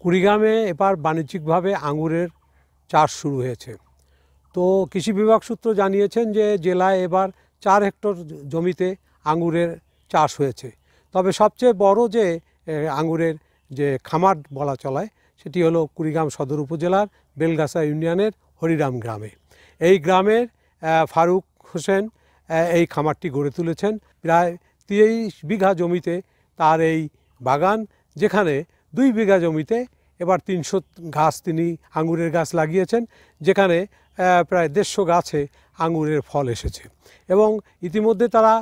কুড়িগ্রামে এবার বাণিজ্যিকভাবে আঙুরের চাষ শুরু হয়েছে। তো কৃষি বিভাগ সূত্র জানিয়েছেন যে জেলায় এবার 4 হেক্টর জমিতে আঙুরের চাষ হয়েছে। তবে সবচেয়ে বড় যে আঙুরের যে খামার বলা চলায় সেটি হলো কুড়িগ্রাম সদর উপজেলার বেলগাছা ইউনিয়নের হরিরাম গ্রামে। এই গ্রামের ফারুক হোসেন এই খামারটি গড়ে তুলেছেন। প্রায় 23 বিঘা জমিতে তার এই বাগান, যেখানে 2 বিঘা জমিতে এবার 300 গাছ তিনি আঙুরের গাছ লাগিয়েছেন, যেখানে প্রায় 150 গাছে আঙুরের ফল এসেছে। এবং ইতিমধ্যে তারা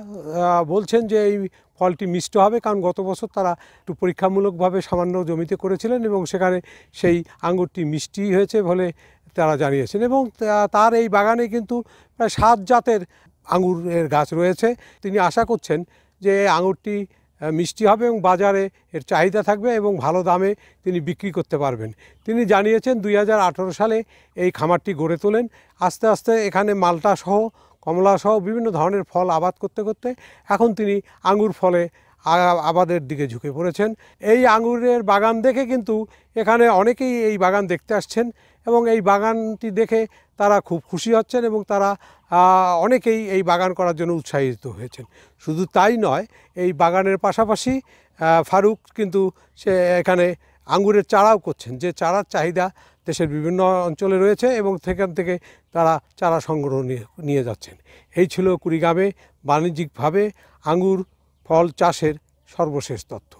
বলছেন যে এই ফলটি মিষ্ট হবে, কারণ গত বছর তারা একটু পরীক্ষামূলকভাবে সামান্য জমিতে করেছিলেন এবং সেখানে সেই আঙুরটি মিষ্টি হয়েছে বলে তারা জানিয়েছেন। এবং তার এই বাগানে কিন্তু প্রায় 7 জাতের আঙুরের গাছ রয়েছে। তিনি আশা করছেন যে আঙুরটি মিষ্টি হবে এবং বাজারে এর চাহিদা থাকবে এবং ভালো দামে তিনি বিক্রি করতে পারবেন। তিনি জানিয়েছেন 2018 সালে এই খামারটি গড়ে তোলেন। আস্তে আস্তে এখানে মালটা সহ কমলা সহ বিভিন্ন ধরনের ফল আবাদ করতে করতে এখন তিনি আঙুর ফলে আবাদের দিকে ঝুঁকে পড়েছেন। এই আঙুরের বাগান দেখে কিন্তু এখানে অনেকেই এই বাগান দেখতে আসছেন এবং এই বাগানটি দেখে তারা খুব খুশি হচ্ছেন এবং তারা অনেকেই এই বাগান করার জন্য উৎসাহিত হয়েছেন। শুধু তাই নয়, এই বাগানের পাশাপাশি ফারুক কিন্তু সে এখানে আঙুরের চারাও করছেন, যে চারার চাহিদা দেশের বিভিন্ন অঞ্চলে রয়েছে এবং সেখান থেকে তারা চারা সংগ্রহ নিয়ে যাচ্ছেন। এই ছিল কুড়িগ্রামে বাণিজ্যিকভাবে আঙুর ফল চাষের সর্বশেষ তথ্য।